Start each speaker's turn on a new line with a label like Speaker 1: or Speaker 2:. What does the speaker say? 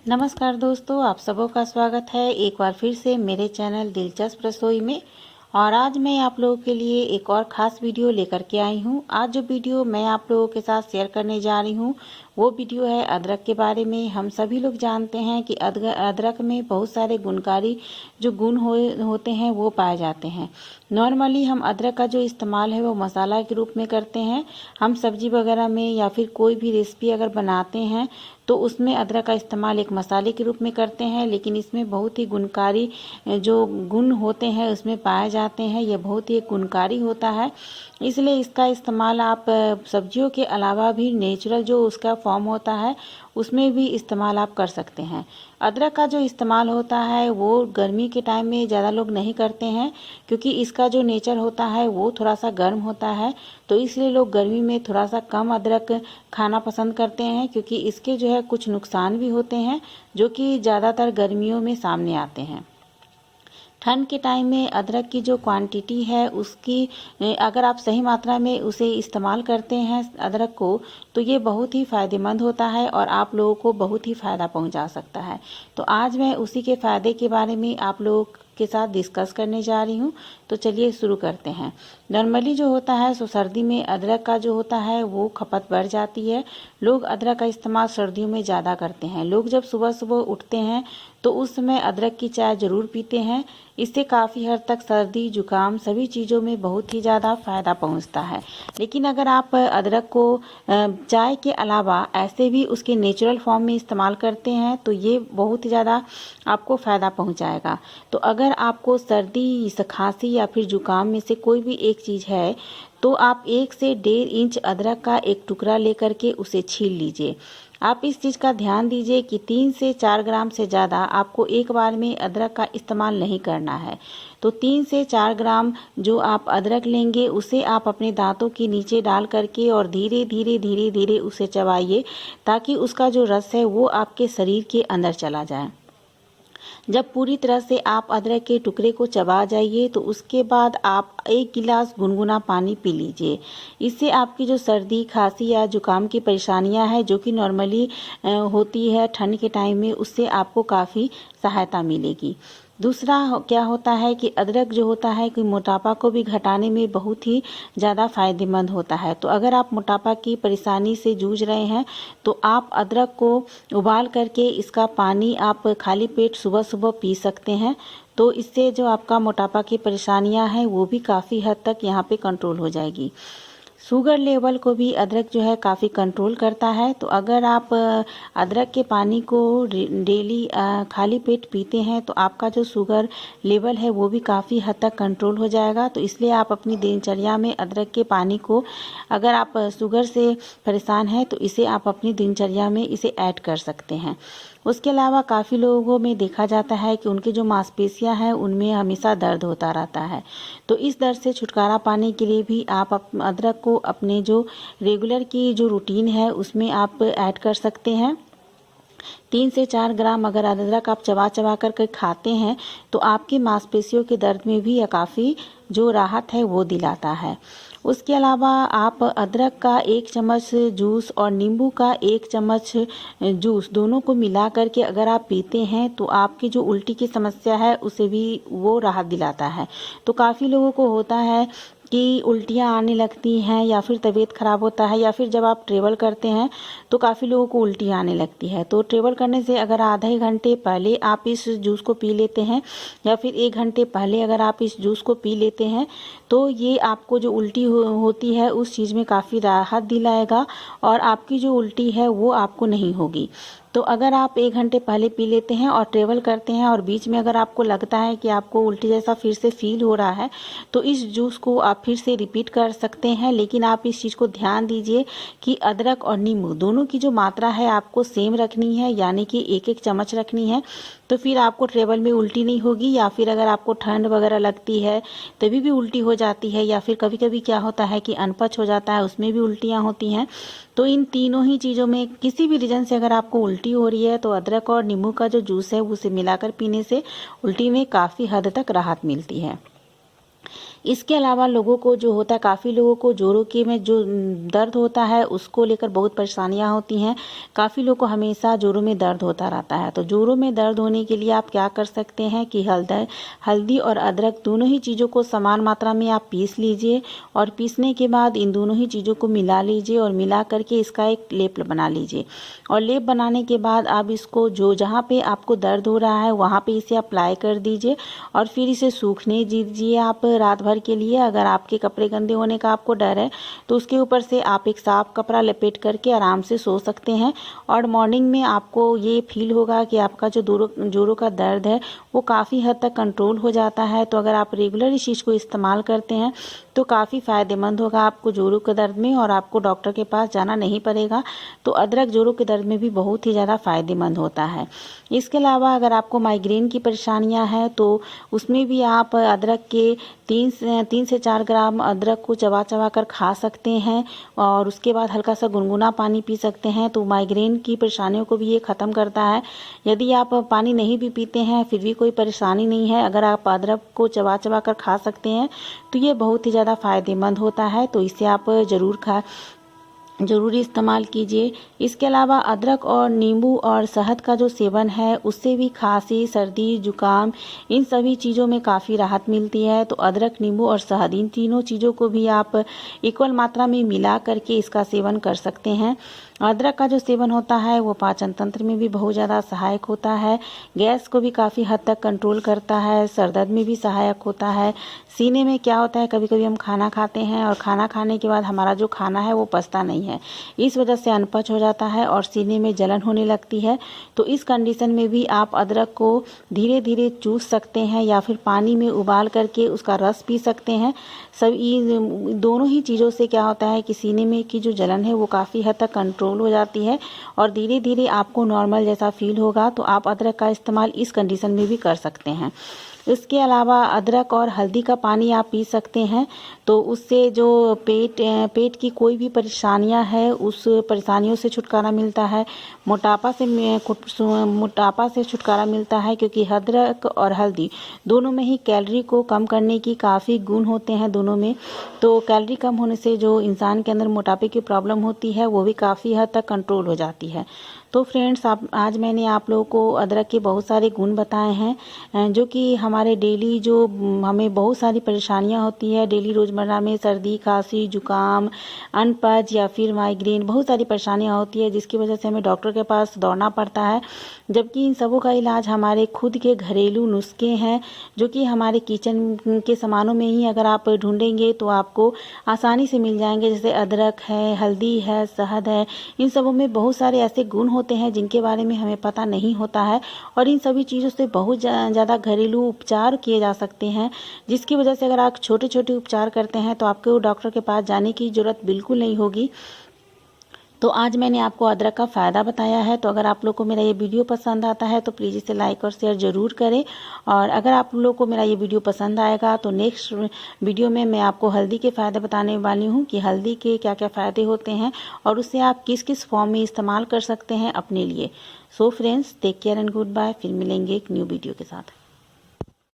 Speaker 1: नमस्कार दोस्तों, आप सबों का स्वागत है एक बार फिर से मेरे चैनल दिलचस्प रसोई में। और आज मैं आप लोगों के लिए एक और ख़ास वीडियो लेकर के आई हूँ। आज जो वीडियो मैं आप लोगों के साथ शेयर करने जा रही हूँ वो वीडियो है अदरक के बारे में। हम सभी लोग जानते हैं कि अदरक में बहुत सारे गुणकारी जो गुण होते हैं वो पाए जाते हैं। नॉर्मली हम अदरक का जो इस्तेमाल है वो मसाला के रूप में करते हैं। हम सब्जी वगैरह में या फिर कोई भी रेसिपी अगर बनाते हैं तो उसमें अदरक का इस्तेमाल एक मसाले के रूप में करते हैं, लेकिन इसमें बहुत ही गुणकारी जो गुण होते हैं उसमें पाए जाते हैं। यह बहुत ही गुणकारी होता है, इसलिए इसका इस्तेमाल आप सब्जियों के अलावा भी नेचुरल जो उसका फॉर्म होता है उसमें भी इस्तेमाल आप कर सकते हैं। अदरक का जो इस्तेमाल होता है वो गर्मी के टाइम में ज़्यादा लोग नहीं करते हैं, क्योंकि इसका जो नेचर होता है वो थोड़ा सा गर्म होता है, तो इसलिए लोग गर्मी में थोड़ा सा कम अदरक खाना पसंद करते हैं, क्योंकि इसके जो है कुछ नुकसान भी होते हैं जो कि ज़्यादातर गर्मियों में सामने आते हैं। ठंड के टाइम में अदरक की जो क्वांटिटी है उसकी अगर आप सही मात्रा में उसे इस्तेमाल करते हैं अदरक को, तो ये बहुत ही फ़ायदेमंद होता है और आप लोगों को बहुत ही फ़ायदा पहुंचा सकता है। तो आज मैं उसी के फ़ायदे के बारे में आप लोगों के साथ डिस्कस करने जा रही हूँ। तो चलिए शुरू करते हैं। नॉर्मली जो होता है सो सर्दी में अदरक का जो होता है वो खपत बढ़ जाती है। लोग अदरक का इस्तेमाल सर्दियों में ज़्यादा करते हैं। लोग जब सुबह सुबह उठते हैं तो उस समय अदरक की चाय ज़रूर पीते हैं। इससे काफ़ी हद तक सर्दी जुकाम सभी चीज़ों में बहुत ही ज़्यादा फ़ायदा पहुंचता है। लेकिन अगर आप अदरक को चाय के अलावा ऐसे भी उसके नेचुरल फॉर्म में इस्तेमाल करते हैं तो ये बहुत ही ज़्यादा आपको फ़ायदा पहुंचाएगा। तो अगर आपको सर्दी खांसी या फिर जुकाम में से कोई भी एक चीज़ है तो आप 1 से 1.5 इंच अदरक का एक टुकड़ा लेकर के उसे छील लीजिए। आप इस चीज़ का ध्यान दीजिए कि 3 से 4 ग्राम से ज़्यादा आपको एक बार में अदरक का इस्तेमाल नहीं करना है। तो 3 से 4 ग्राम जो आप अदरक लेंगे उसे आप अपने दांतों के नीचे डाल करके और धीरे धीरे धीरे धीरे उसे चबाइए, ताकि उसका जो रस है वो आपके शरीर के अंदर चला जाए। जब पूरी तरह से आप अदरक के टुकड़े को चबा जाइए तो उसके बाद आप 1 गिलास गुनगुना पानी पी लीजिए। इससे आपकी जो सर्दी खांसी या जुकाम की परेशानियां हैं जो कि नॉर्मली होती है ठंड के टाइम में, उससे आपको काफ़ी सहायता मिलेगी। दूसरा क्या होता है कि अदरक जो होता है कि मोटापा को भी घटाने में बहुत ही ज़्यादा फायदेमंद होता है। तो अगर आप मोटापा की परेशानी से जूझ रहे हैं तो आप अदरक को उबाल करके इसका पानी आप खाली पेट सुबह सुबह पी सकते हैं। तो इससे जो आपका मोटापा की परेशानियां हैं वो भी काफ़ी हद तक यहाँ पे कंट्रोल हो जाएगी। शुगर लेवल को भी अदरक जो है काफ़ी कंट्रोल करता है। तो अगर आप अदरक के पानी को डेली खाली पेट पीते हैं तो आपका जो शुगर लेवल है वो भी काफ़ी हद तक कंट्रोल हो जाएगा। तो इसलिए आप अपनी दिनचर्या में अदरक के पानी को, अगर आप शुगर से परेशान हैं तो इसे आप अपनी दिनचर्या में इसे ऐड कर सकते हैं। उसके अलावा काफ़ी लोगों में देखा जाता है कि उनकी जो मांसपेशियां हैं उनमें हमेशा दर्द होता रहता है। तो इस दर्द से छुटकारा पाने के लिए भी आप अदरक को अपने जो रेगुलर की जो रूटीन है उसमें आप ऐड कर सकते हैं। 3 से 4 ग्राम अगर अदरक आप चबा चबा करके खाते हैं तो आपकी मांसपेशियों के दर्द में भी यह काफ़ी जो राहत है वो दिलाता है। उसके अलावा आप अदरक का 1 चम्मच जूस और नींबू का 1 चम्मच जूस दोनों को मिला करके अगर आप पीते हैं तो आपकी जो उल्टी की समस्या है उसे भी वो राहत दिलाता है। तो काफ़ी लोगों को होता है कि उल्टियाँ आने लगती हैं या फिर तबीयत ख़राब होता है, या फिर जब आप ट्रेवल करते हैं तो काफ़ी लोगों को उल्टी आने लगती है। तो ट्रेवल करने से अगर आधे घंटे पहले आप इस जूस को पी लेते हैं या फिर 1 घंटे पहले अगर आप इस जूस को पी लेते हैं तो ये आपको जो उल्टी होती है उस चीज़ में काफ़ी राहत दिलाएगा और आपकी जो उल्टी है वो आपको नहीं होगी। तो अगर आप 1 घंटे पहले पी लेते हैं और ट्रेवल करते हैं और बीच में अगर आपको लगता है कि आपको उल्टी जैसा फिर से फील हो रहा है तो इस जूस को आप फिर से रिपीट कर सकते हैं। लेकिन आप इस चीज़ को ध्यान दीजिए कि अदरक और नींबू दोनों की जो मात्रा है आपको सेम रखनी है, यानी कि 1-1 चम्मच रखनी है। तो फिर आपको ट्रेवल में उल्टी नहीं होगी, या फिर अगर आपको ठंड वगैरह लगती है तभी भी उल्टी हो जाती है, या फिर कभी कभी क्या होता है कि अनपच हो जाता है उसमें भी उल्टियाँ होती हैं। तो इन तीनों ही चीज़ों में किसी भी रीज़न से अगर आपको उल्टी हो रही है तो अदरक और नींबू का जो जूस है उसे मिलाकर पीने से उल्टी में काफ़ी हद तक राहत मिलती है। इसके अलावा लोगों को जो होता है, काफ़ी लोगों को जोड़ों के में जो दर्द होता है उसको लेकर बहुत परेशानियां होती हैं। काफ़ी लोगों को हमेशा जोड़ों में दर्द होता रहता है। तो जोड़ों में दर्द होने के लिए आप क्या कर सकते हैं कि हल्दी और अदरक दोनों ही चीज़ों को समान मात्रा में आप पीस लीजिए और पीसने के बाद इन दोनों ही चीज़ों को मिला लीजिए और मिला करके इसका एक लेप बना लीजिए। और लेप बनाने के बाद आप इसको जो जहाँ पे आपको दर्द हो रहा है वहाँ पे इसे अप्लाई कर दीजिए और फिर इसे सूखने दीजिए आप रात भर के लिए। अगर आपके कपड़े गंदे होने का आपको डर है तो उसके ऊपर से आप एक साफ कपड़ा लपेट करके आराम से सो सकते हैं और मॉर्निंग में आपको ये फील होगा कि आपका जो जोड़ों का दर्द है वो काफ़ी हद तक कंट्रोल हो जाता है। तो अगर आप रेगुलर इस चीज़ को इस्तेमाल करते हैं तो काफ़ी फ़ायदेमंद होगा आपको जोड़ों के दर्द में और आपको डॉक्टर के पास जाना नहीं पड़ेगा। तो अदरक जोड़ों के दर्द में भी बहुत ही ज़्यादा फ़ायदेमंद होता है। इसके अलावा अगर आपको माइग्रेन की परेशानियां हैं तो उसमें भी आप अदरक के 3 से 4 ग्राम अदरक को चबा चबा कर खा सकते हैं और उसके बाद हल्का सा गुनगुना पानी पी सकते हैं। तो माइग्रेन की परेशानियों को भी ये ख़त्म करता है। यदि आप पानी नहीं भी पीते हैं फिर भी कोई परेशानी नहीं है, अगर आप अदरक को चबा चबा कर खा सकते हैं तो ये बहुत ही ज़्यादा फ़ायदेमंद होता है। तो इसे आप ज़रूरी इस्तेमाल कीजिए। इसके अलावा अदरक और नींबू और शहद का जो सेवन है उससे भी खांसी, सर्दी, जुकाम इन सभी चीज़ों में काफ़ी राहत मिलती है। तो अदरक, नींबू और शहद इन तीनों चीज़ों को भी आप इक्वल मात्रा में मिला करके इसका सेवन कर सकते हैं। अदरक का जो सेवन होता है वो पाचन तंत्र में भी बहुत ज़्यादा सहायक होता है, गैस को भी काफ़ी हद तक कंट्रोल करता है, सर दर्द में भी सहायक होता है। सीने में क्या होता है, कभी कभी हम खाना खाते हैं और खाना खाने के बाद हमारा जो खाना है वो पचता नहीं है, इस वजह से अनपच हो जाता है और सीने में जलन होने लगती है। तो इस कंडीशन में भी आप अदरक को धीरे धीरे चूस सकते हैं या फिर पानी में उबाल करके उसका रस पी सकते हैं। सब दोनों ही चीज़ों से क्या होता है कि सीने में की जो जलन है वो काफ़ी हद तक कंट्रोल हो जाती है और धीरे धीरे आपको नॉर्मल जैसा फील होगा। तो आप अदरक का इस्तेमाल इस कंडीशन में भी कर सकते हैं। इसके अलावा अदरक और हल्दी का पानी आप पी सकते हैं। तो उससे जो पेट की कोई भी परेशानियां है उस परेशानियों से छुटकारा मिलता है, मोटापा से छुटकारा मिलता है, क्योंकि अदरक और हल्दी दोनों में ही कैलोरी को कम करने की काफ़ी गुण होते हैं दोनों में। तो कैलोरी कम होने से जो इंसान के अंदर मोटापे की प्रॉब्लम होती है वो भी काफ़ी हद तक कंट्रोल हो जाती है। तो फ्रेंड्स, आज मैंने आप लोगों को अदरक के बहुत सारे गुण बताए हैं जो कि हमारे डेली जो हमें बहुत सारी परेशानियां होती है डेली रोज़मर्रा में, सर्दी, खांसी, जुकाम, अनपच या फिर माइग्रेन, बहुत सारी परेशानियां होती है जिसकी वजह से हमें डॉक्टर के पास दौड़ना पड़ता है। जबकि इन सबों का इलाज हमारे खुद के घरेलू नुस्खे हैं जो कि हमारे किचन के सामानों में ही अगर आप ढूंढेंगे तो आपको आसानी से मिल जाएंगे। जैसे अदरक है, हल्दी है, शहद है, इन सबों में बहुत सारे ऐसे गुण होते हैं जिनके बारे में हमें पता नहीं होता है और इन सभी चीज़ों से बहुत ज़्यादा घरेलू उपचार किए जा सकते हैं, जिसकी वजह से अगर आप छोटे छोटे उपचार करते हैं तो आपको डॉक्टर के पास जाने की ज़रूरत बिल्कुल नहीं होगी। तो आज मैंने आपको अदरक का फ़ायदा बताया है। तो अगर आप लोग को मेरा ये वीडियो पसंद आता है तो प्लीज़ इसे लाइक और शेयर ज़रूर करें। और अगर आप लोग को मेरा ये वीडियो पसंद आएगा तो नेक्स्ट वीडियो में मैं आपको हल्दी के फ़ायदे बताने वाली हूँ कि हल्दी के क्या क्या फ़ायदे होते हैं और उससे आप किस किस फॉर्म में इस्तेमाल कर सकते हैं अपने लिए। So friends, take care and goodbye. फिर मिलेंगे एक न्यू वीडियो के साथ।